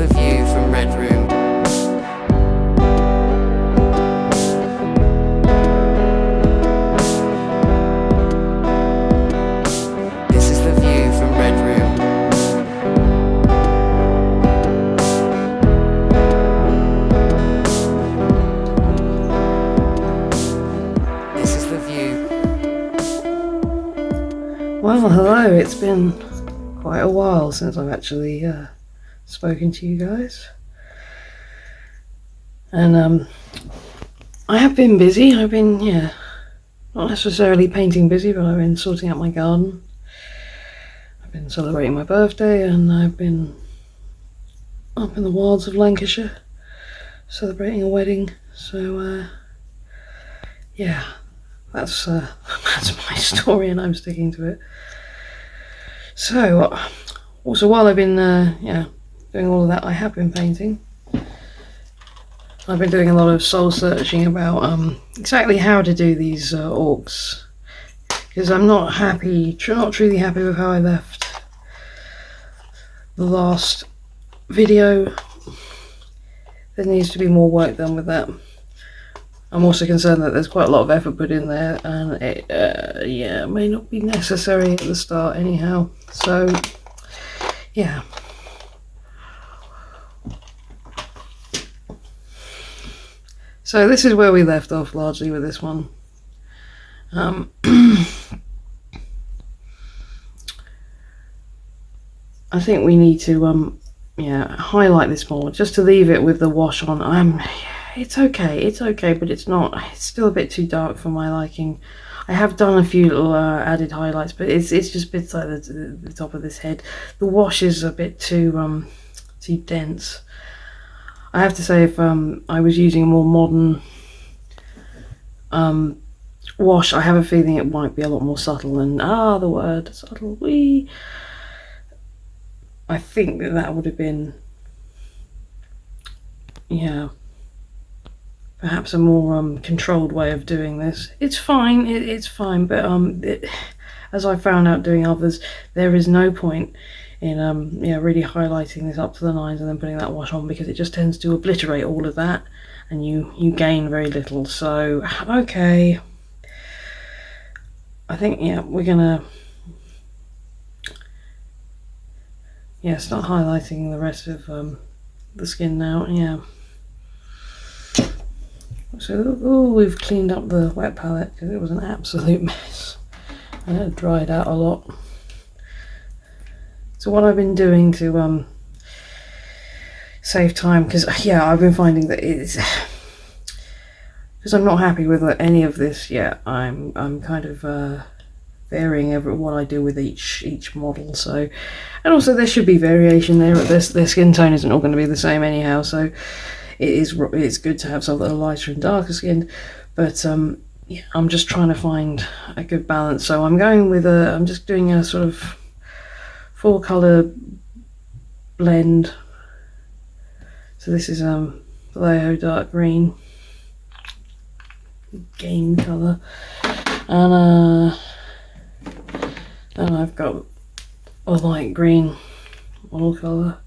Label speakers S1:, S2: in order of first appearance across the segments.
S1: the view from Red Room. This is the view from Red Room. This is the view.
S2: Well, hello, it's been quite a while since I've actually spoken to you guys. And I have been busy. I've been, not necessarily painting busy, but I've been sorting out my garden. I've been celebrating my birthday, and I've been up in the wilds of Lancashire celebrating a wedding. So, yeah, that's my story, and I'm sticking to it. So, also while I've been, doing all of that, I have been painting. I've been doing a lot of soul searching about exactly how to do these orcs, because I'm not truly happy with how I left the last video. There needs to be more work done with that. I'm also concerned that there's quite a lot of effort put in there, and it may not be necessary at the start anyhow. So, yeah. So this is where we left off largely with this one. I think we need to highlight this more, just to leave it with the wash on. It's okay, but it's still a bit too dark for my liking. I have done a few little added highlights, but it's just bits like the top of this head. The wash is a bit too dense. I have to say, if I was using a more modern wash, I have a feeling it might be a lot more subtle, and the word subtle, I think that would have been, perhaps a more controlled way of doing this. It's fine, it's fine, but as I found out doing others, there is no point in really highlighting this up to the nines and then putting that wash on, because it just tends to obliterate all of that, and you gain very little. So okay, I think we're gonna start highlighting the rest of the skin now. So we've cleaned up the wet palette because it was an absolute mess and it dried out a lot. So what I've been doing to save time, because I've been finding that it's because I'm not happy with any of this yet. I'm kind of varying what I do with each model. So, and also there should be variation there. Their skin tone isn't all going to be the same anyhow. So it's good to have some that are lighter and darker skinned. But I'm just trying to find a good balance. So I'm just doing a sort of 4-color blend. So this is Vallejo dark green, game color, and I've got a light green model color.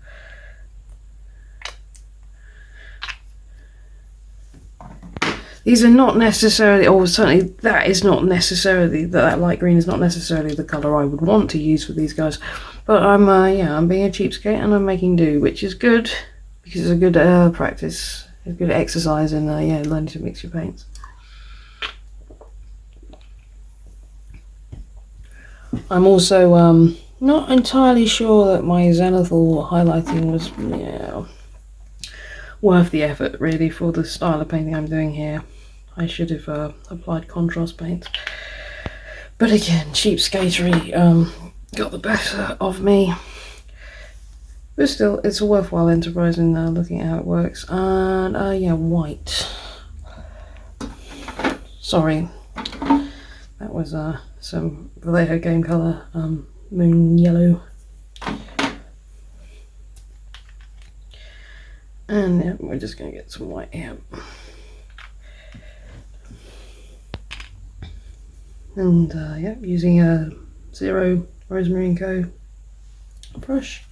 S2: These are not necessarily, or certainly that is not necessarily, that light green is not necessarily the color I would want to use for these guys. But I'm being a cheapskate and I'm making do, which is good, because it's a good practice, a good exercise in learning to mix your paints. I'm also not entirely sure that my zenithal highlighting was worth the effort really for the style of painting I'm doing here. I should have applied contrast paints, but again, cheapskatery got the better of me. But still, it's a worthwhile enterprise in looking at how it works. And white. Sorry, that was some Vallejo game color, moon yellow. And we're just going to get some white here. And using a 0 Rosemary & Co brush.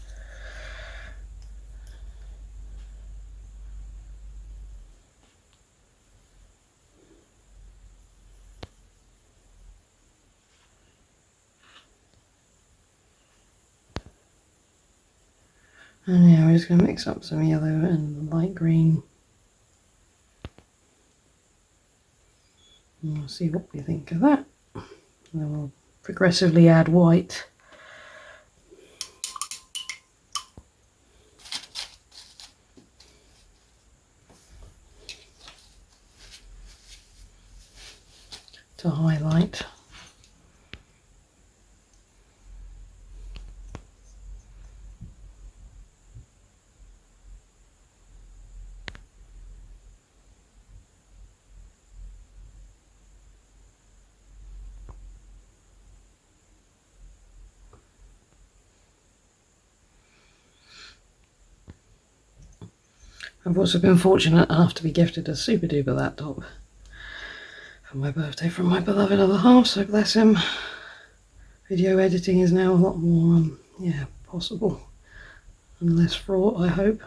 S2: And yeah, we're just going to mix up some yellow and light green. And we'll see what we think of that. And then we'll progressively add white. To highlight. I've also been fortunate enough to be gifted a super duper laptop for my birthday from my beloved other half, so bless him. Video editing is now a lot more, possible and less fraught, I hope.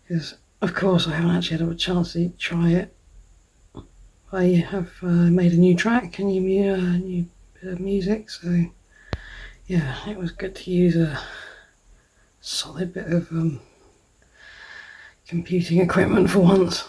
S2: Because, of course, I haven't actually had a chance to try it. I have made a new track, a new bit of music, so yeah, it was good to use a solid bit of computing equipment for once.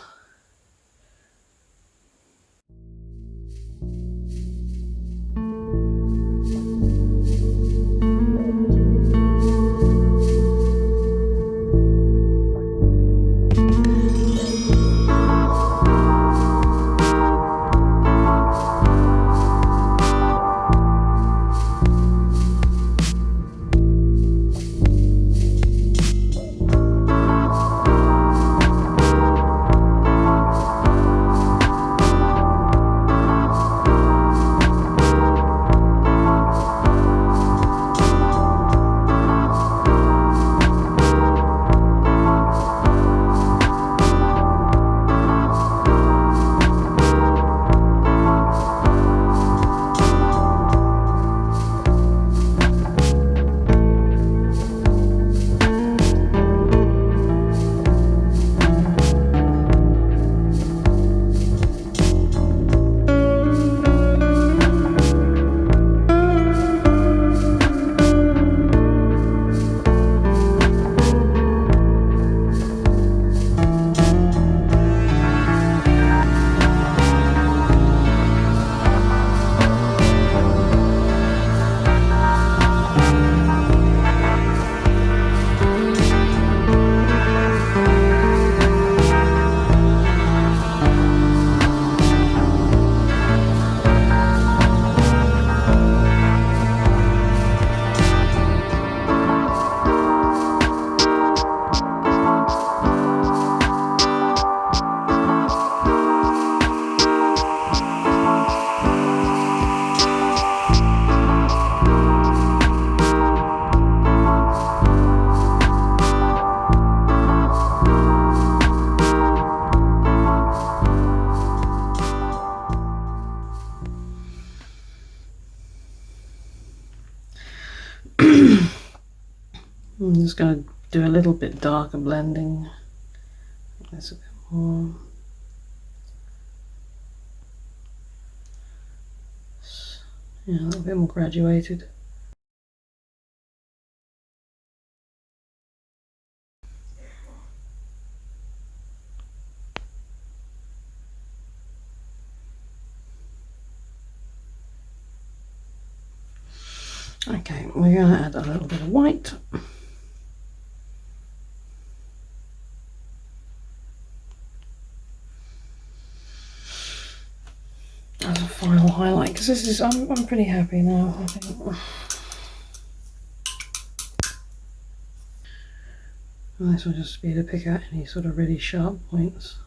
S2: I'm just going to do a little bit darker blending. That's a bit more. Yeah, a little bit more graduated. Okay, we're going to add a little bit of white. As a final highlight, because this is, I'm pretty happy now, I think. And this will just be to pick out any sort of really sharp points.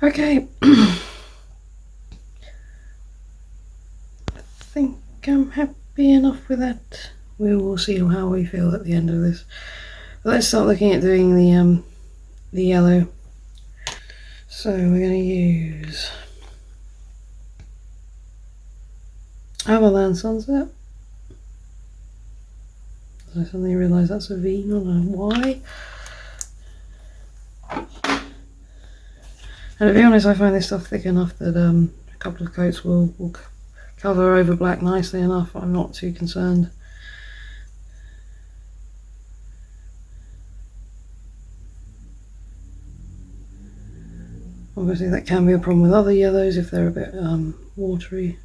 S2: Okay. I think I'm happy enough with that. We will see how we feel at the end of this. But let's start looking at doing the yellow. So we're going to use Overland Sunset. I suddenly realise that's a V, not a Y. And to be honest, I find this stuff thick enough that a couple of coats will cover over black nicely enough. I'm not too concerned. Obviously that can be a problem with other yellows if they're a bit watery.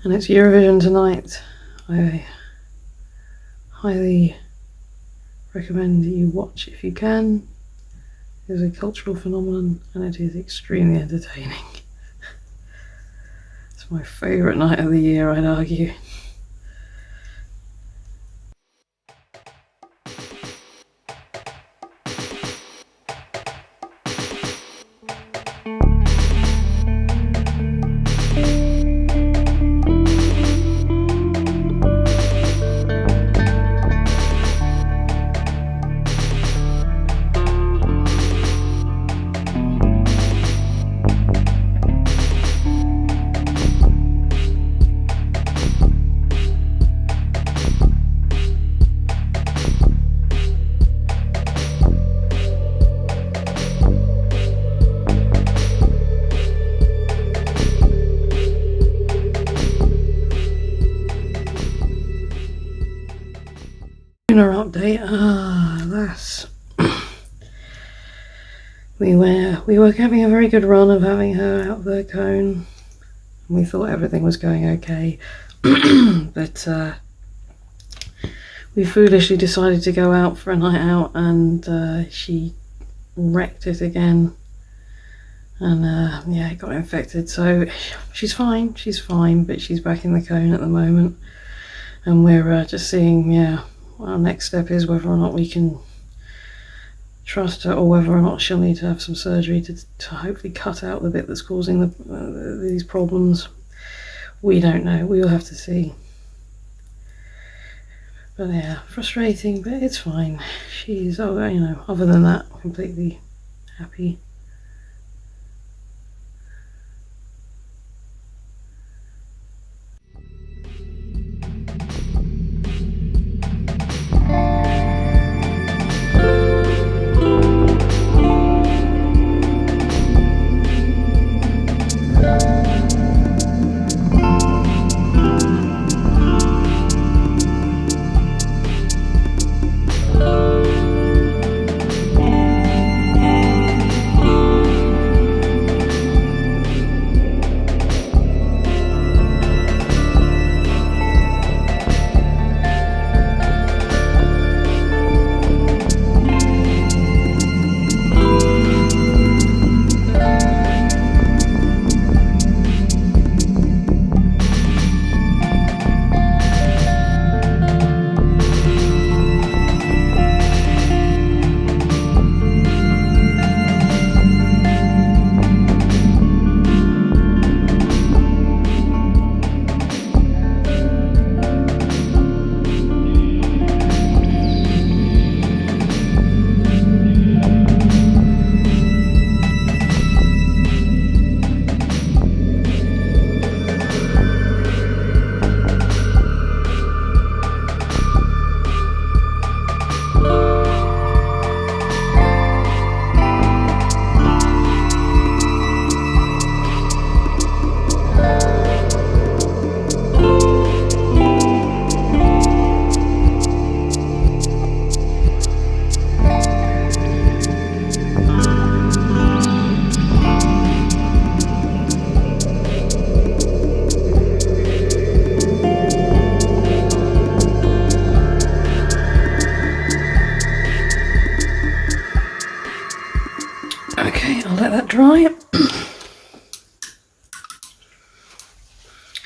S2: And it's Eurovision tonight. I highly recommend you watch if you can. It is a cultural phenomenon and it is extremely entertaining. It's my favourite night of the year, I'd argue. Update. Alas. We were having a very good run of having her out of the cone. We thought everything was going okay. But we foolishly decided to go out for a night out and she wrecked it again. And yeah, it got infected. So she's fine, but she's back in the cone at the moment. And we're just seeing, yeah, our next step is whether or not we can trust her or whether or not she'll need to have some surgery to hopefully cut out the bit that's causing these problems. We don't know. We'll have to see. But yeah, frustrating, but it's fine. She's, other than that, completely happy.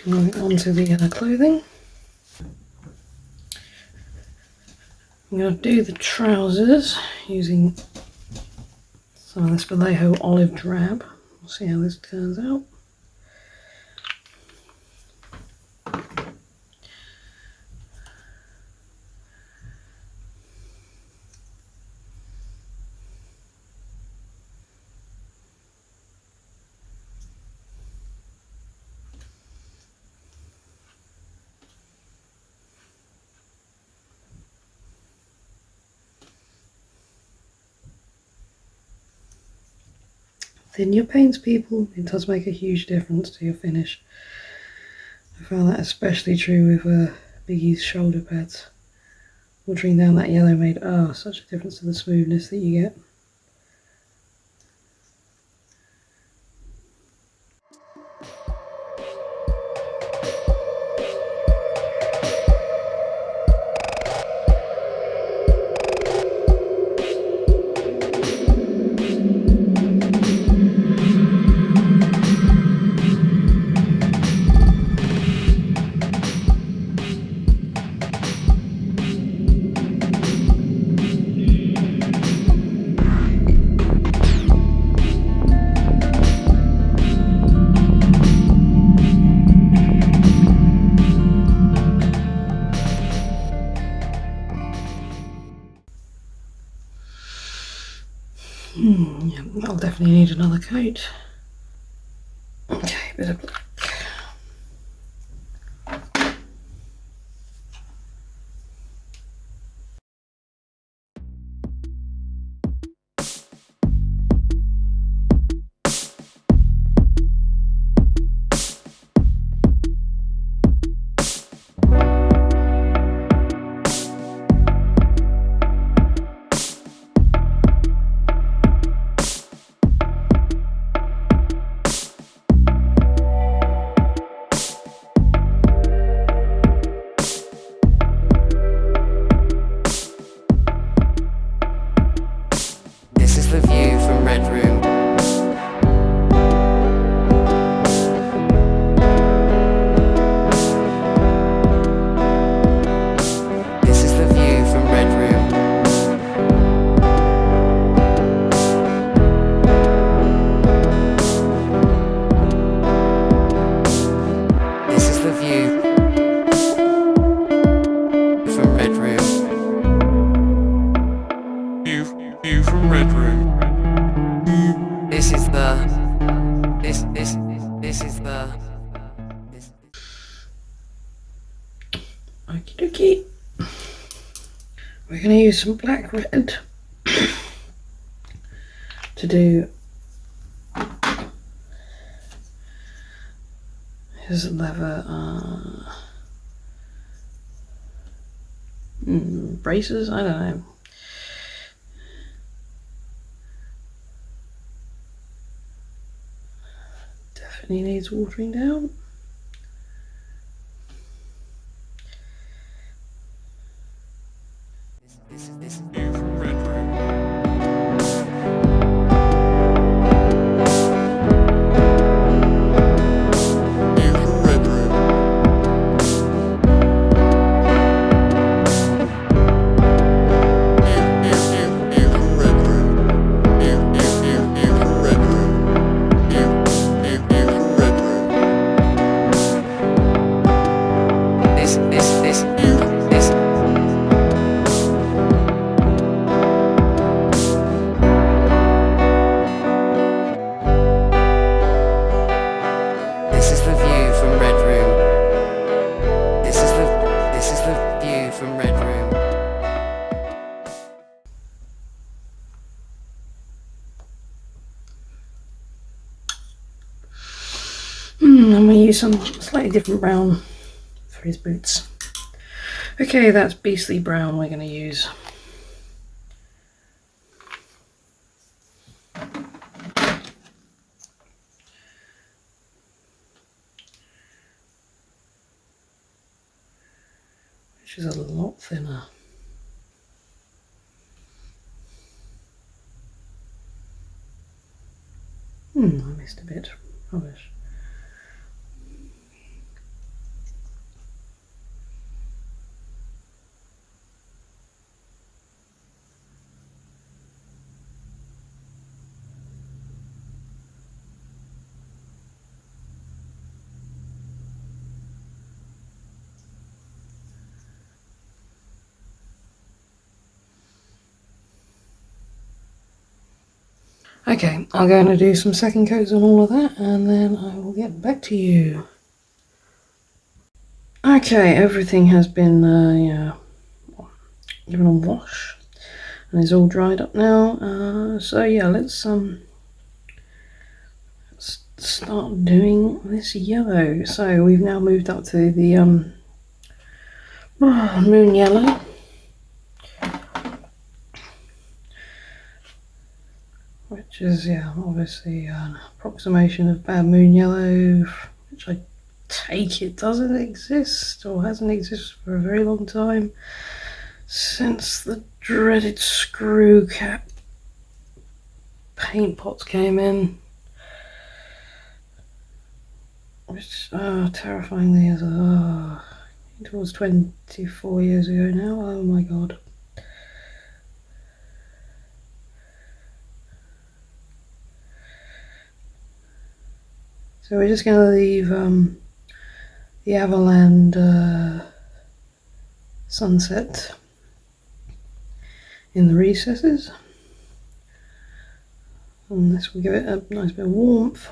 S2: Right, onto the clothing. I'm going to do the trousers using some of this Vallejo olive drab. We'll see how this turns out. Thin your paints, people. It does make a huge difference to your finish. I found that especially true with Biggie's shoulder pads. Watering down that yellow made such a difference to the smoothness that you get. Yeah, I'll definitely need another coat. Okay, bit of black.
S1: This is the view from Red Room. This is the view from Red Room. This is the view from Red Room. View from Red Room. This is the this is the this.
S2: Okie dokie. We're going to use some black red to do his leather braces. I don't know. Definitely needs watering down.
S1: This is view from Red Room. View from Red Room. View from Red Room. View from Red Room. View from Red Room. This view this. This is the view from Red Room. This is the view from Red Room.
S2: I'm going to use some slightly different brown for his boots. Okay, that's beastly brown we're going to use. Which is a lot thinner. I missed a bit. Rubbish. Okay, I'm going to do some second coats on all of that and then I will get back to you. Okay, everything has been given a wash and it's all dried up now. So yeah, let's start doing this yellow. So we've now moved up to the moon yellow. Which is, yeah, obviously an approximation of bad moon yellow, which I take it doesn't exist or hasn't existed for a very long time, since the dreaded screw cap paint pots came in, which terrifyingly is towards 24 years ago now. Oh my god. So we're just going to leave the Avaland sunset in the recesses, and this will give it a nice bit of warmth.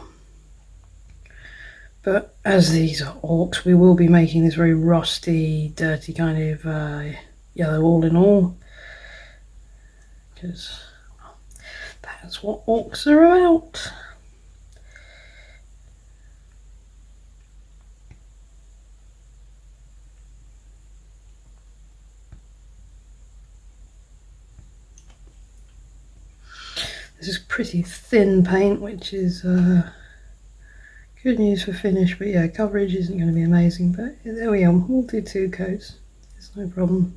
S2: But as these are orcs, we will be making this very rusty, dirty kind of yellow all in all, because that's what orcs are about. This is pretty thin paint, which is good news for finish, but yeah, coverage isn't going to be amazing, but there we are. We'll do 2 coats, it's no problem.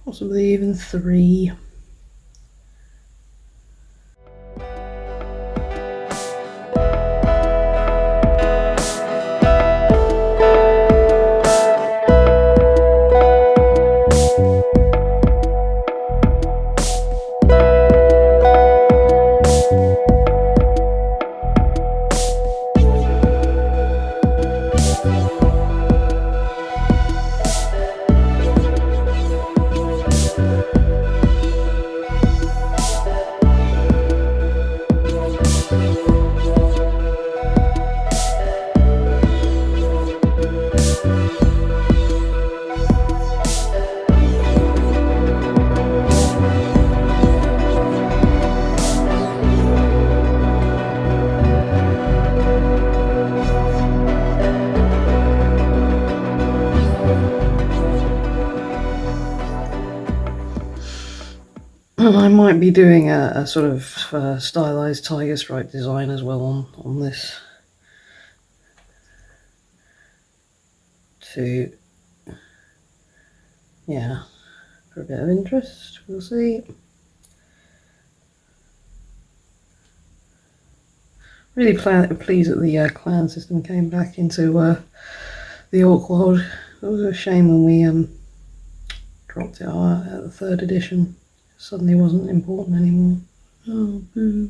S2: Possibly even 3. I might be doing a sort of stylized tiger stripe design as well on this, to, yeah, for a bit of interest. We'll see. Really pleased that the clan system came back into the Orc world. It was a shame when we dropped it at the 3rd edition. It suddenly wasn't important anymore. Oh, boo.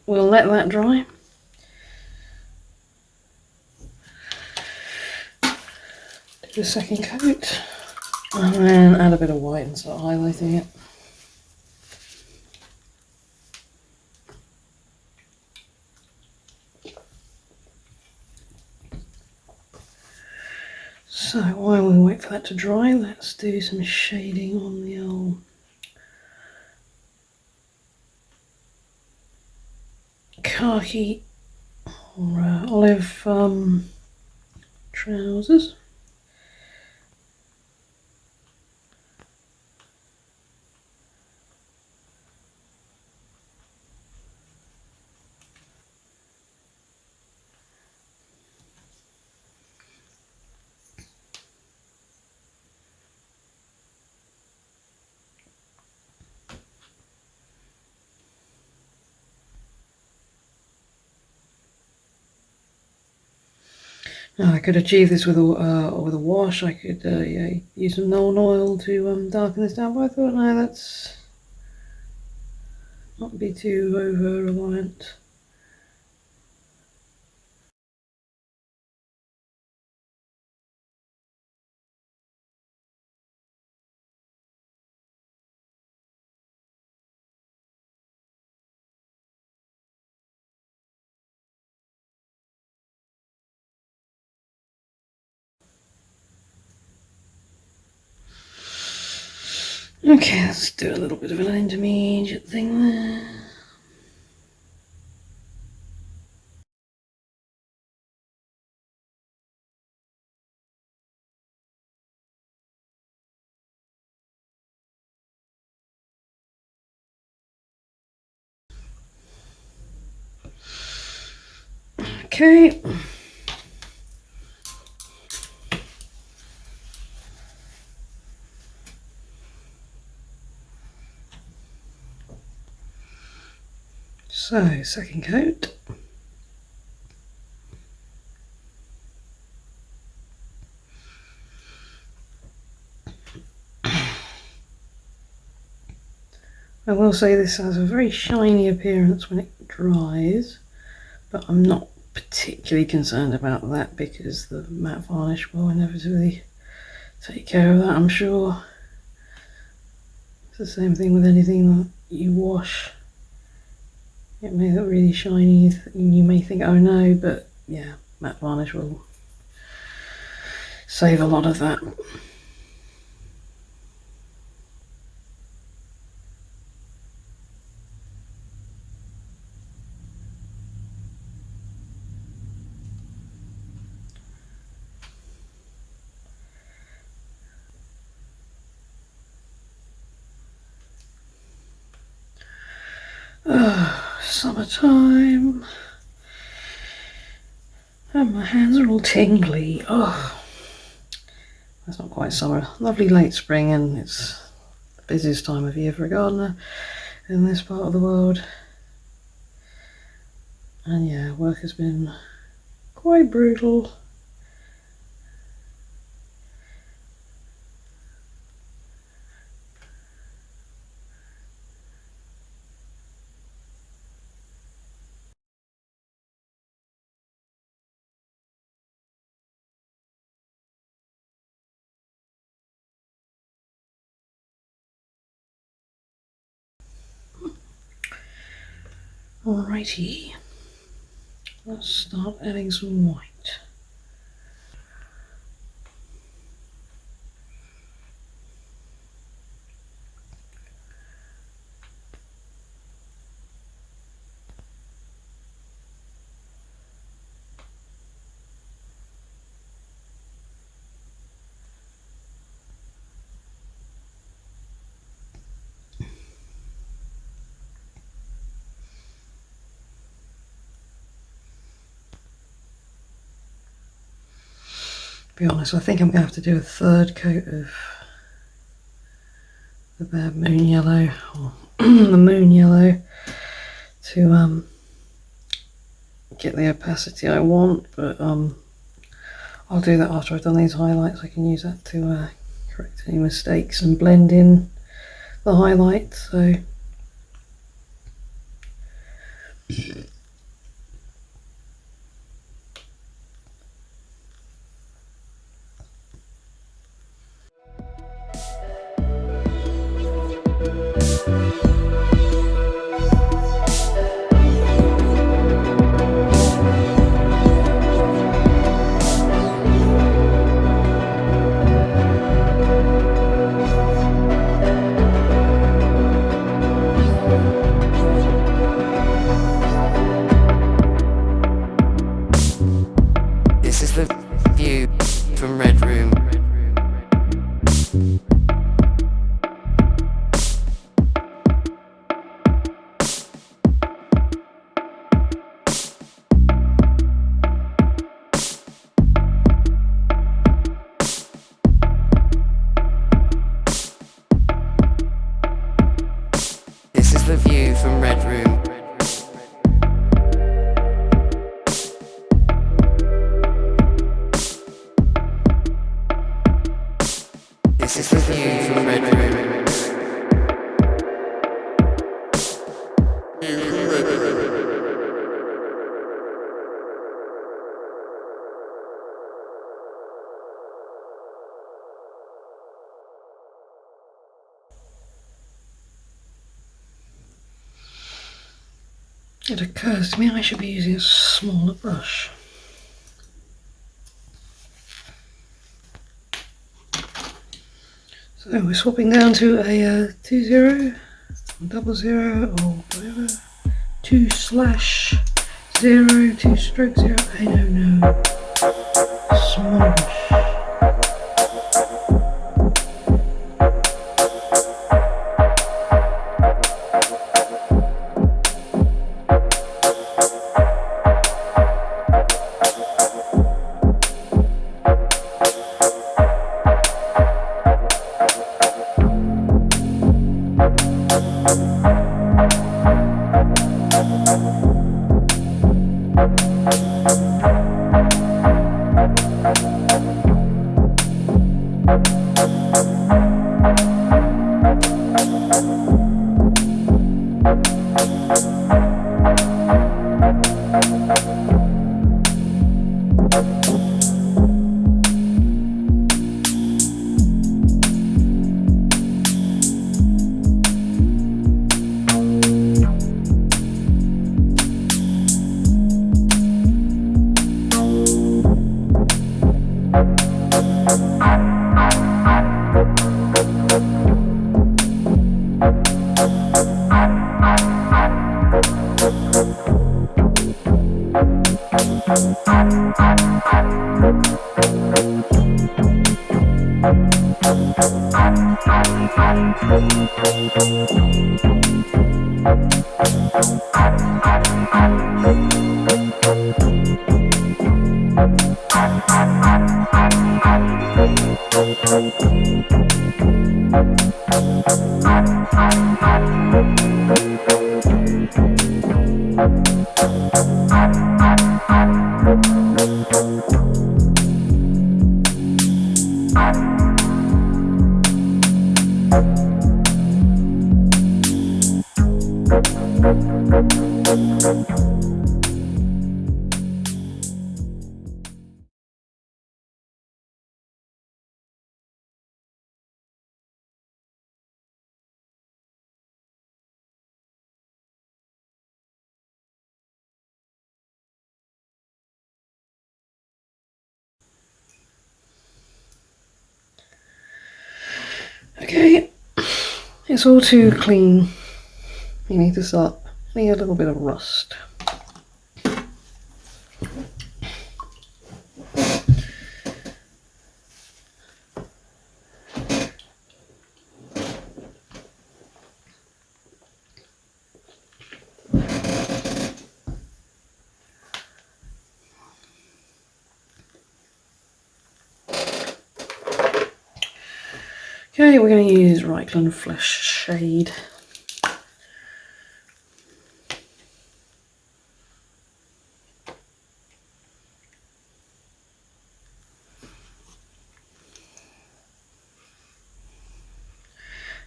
S2: We'll let that dry. Do a second coat, and then add a bit of white and start highlighting it. So while we wait for that to dry, let's do some shading on the old khaki or olive trousers. I could achieve this with a wash. I could use some Nolan oil to darken this down, but I thought, no, that's not be too over reliant. Okay, let's do a little bit of an intermediate thing there. Okay. So, second coat. I will say this has a very shiny appearance when it dries, but I'm not particularly concerned about that because the matte varnish will inevitably take care of that, I'm sure. It's the same thing with anything that you wash. It may look really shiny and you may think, oh no, but yeah, matte varnish will save a lot of that. Summertime. And my hands are all tingly. Oh, that's not quite summer. Lovely late spring, and it's the busiest time of year for a gardener in this part of the world. And yeah, work has been quite brutal. Alrighty, let's start adding some white. To be honest, I think I'm going to have to do a third coat of the bad moon yellow, or the moon yellow, to get the opacity I want, but I'll do that after I've done these highlights. I can use that to correct any mistakes and blend in the highlights. So
S1: This is the view from Red Room. This is the view from Red Room.
S2: It occurs to me I should be using a smaller brush. So we're swapping down to a 2-0, 00 or whatever. 2/0, 2-0. I don't know. Small brush. Okay, it's all too clean. You need to start adding a little bit of rust. Okay, we're going to use Reichland Flesh Shade.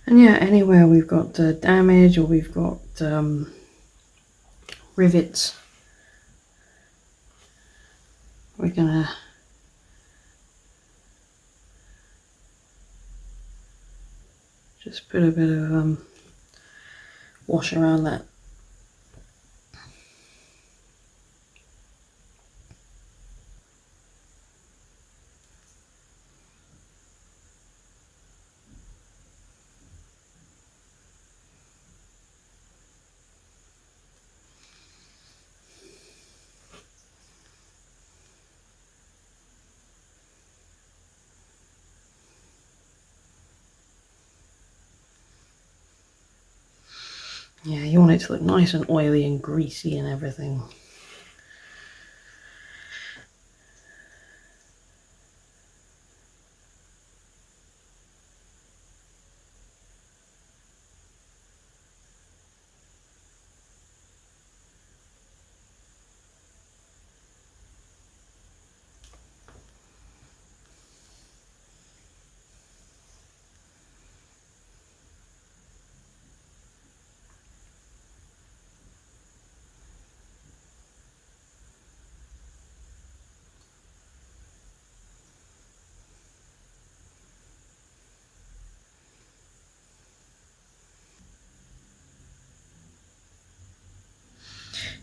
S2: And yeah, anywhere we've got damage or we've got rivets, we're going to just put a bit of wash around that. Yeah, you want it to look nice and oily and greasy and everything.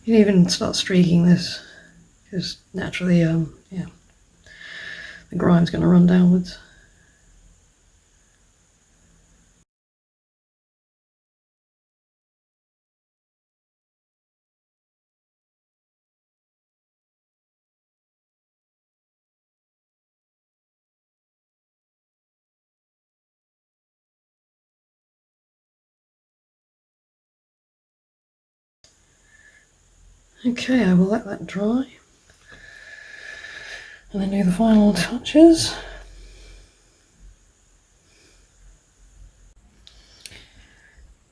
S2: You can even start streaking this, because naturally, yeah, the grime's going to run downwards. Okay, I will let that dry and then do the final touches.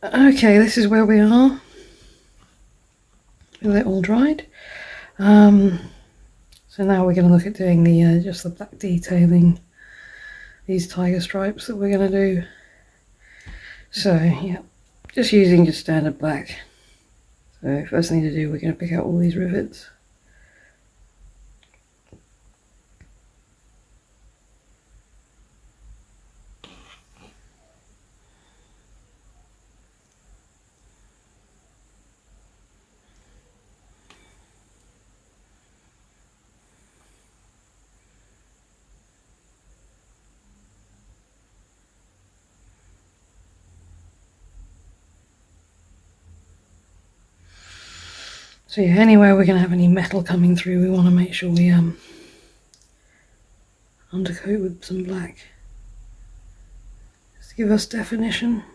S2: Okay, this is where we are with it all dried. So now we're going to look at doing the just the black detailing, these tiger stripes that we're going to do. So yeah, just using just standard black. So first thing to do, we're going to pick out all these rivets. So yeah, anywhere we're going to have any metal coming through, we want to make sure we undercoat with some black, just to give us definition.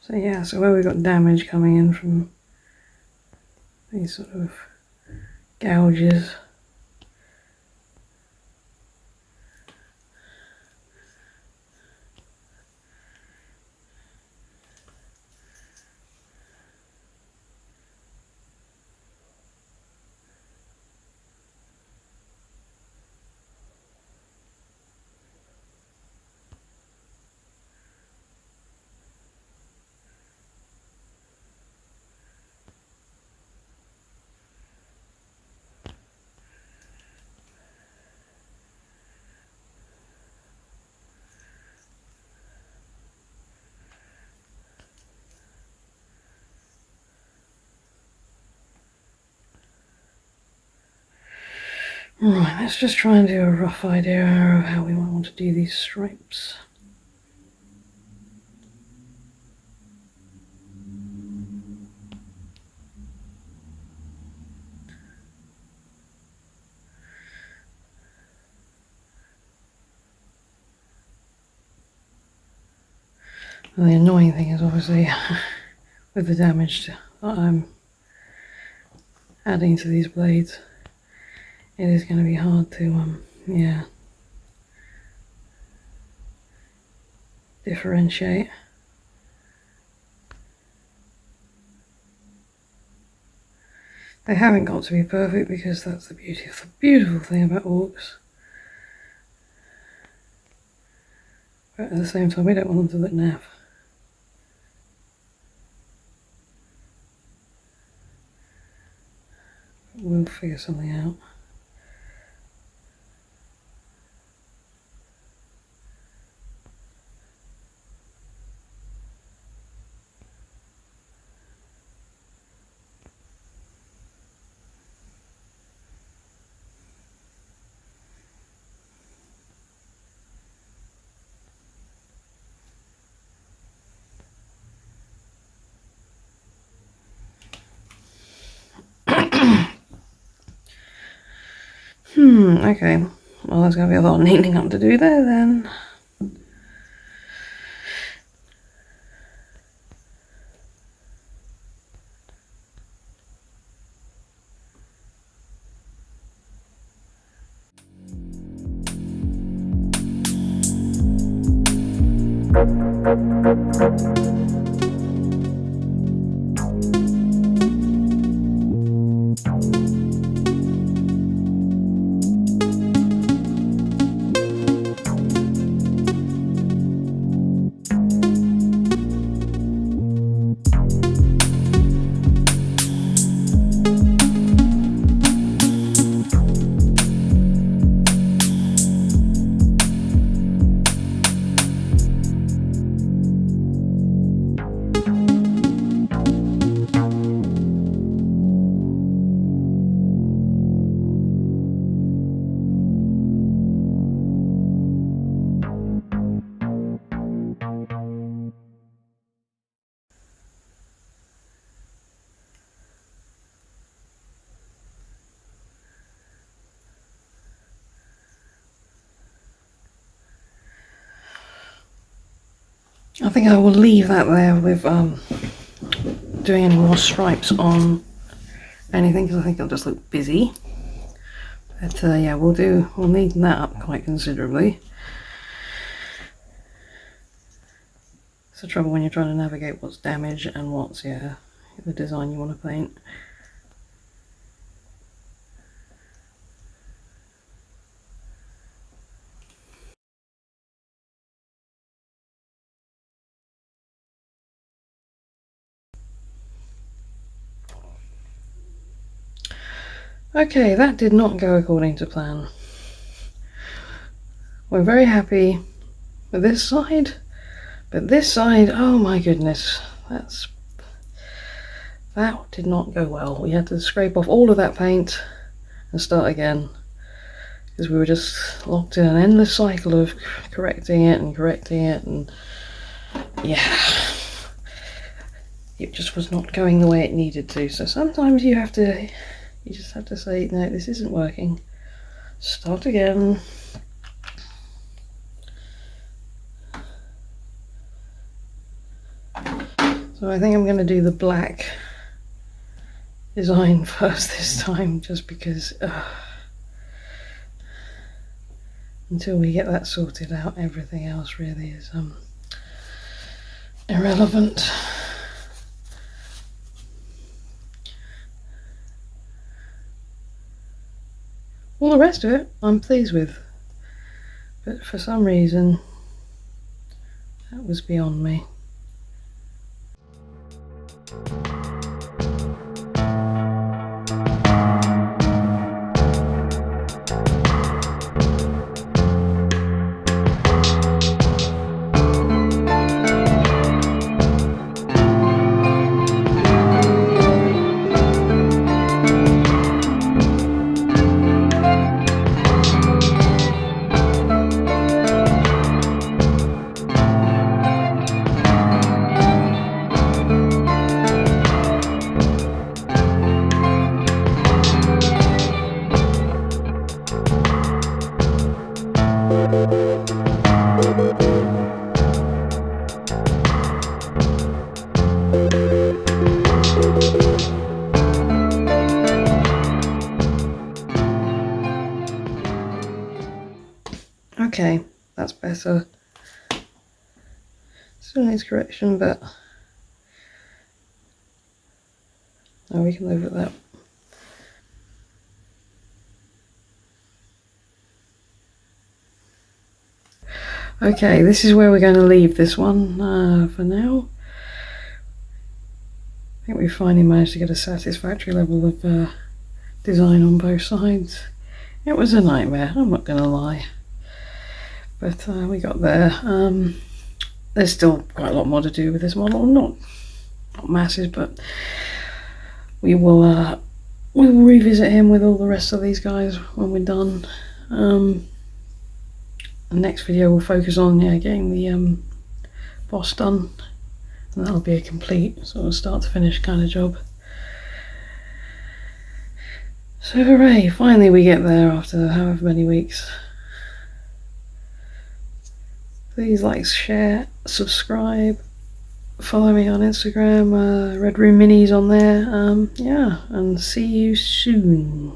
S2: So yeah, so where we've got damage coming in from these sort of gouges, right, let's just try and do a rough idea of how we might want to do these stripes. Well, the annoying thing is obviously with the damage that I'm adding to these blades, it is going to be hard to, yeah, differentiate. They haven't got to be perfect, because that's the beautiful thing about orcs. But at the same time, we don't want them to look naff. We'll figure something out. Okay. Well, there's going to be a lot of neatening up to do there then. I think I will leave that there with doing any more stripes on anything, because I think it'll just look busy. But yeah, we'll neaten that up quite considerably. It's the trouble when you're trying to navigate what's damaged and what's, yeah, the design you want to paint. Okay, that did not go according to plan. We're very happy with this side, but this side, oh my goodness, that did not go well. We had to scrape off all of that paint and start again, because we were just locked in an endless cycle of correcting it, and yeah, it just was not going the way it needed to. So sometimes you just have to say, no, this isn't working. Start again. So I think I'm going to do the black design first this time, just because until we get that sorted out, everything else really is irrelevant. All the rest of it I'm pleased with, but for some reason that was beyond me. Okay, that's better. Still needs correction, but no, we can live with that. Okay, this is where we're going to leave this one for now. I think we finally managed to get a satisfactory level of design on both sides. It was a nightmare, I'm not going to lie, but we got there. There's still quite a lot more to do with this model, not massive, but we will revisit him with all the rest of these guys when we're done. The next video will focus on getting the boss done, and that'll be a complete sort of start to finish kind of job. So hooray, finally we get there after however many weeks. Please like, share, subscribe, follow me on Instagram, Red Room Minis on there. Yeah, and see you soon.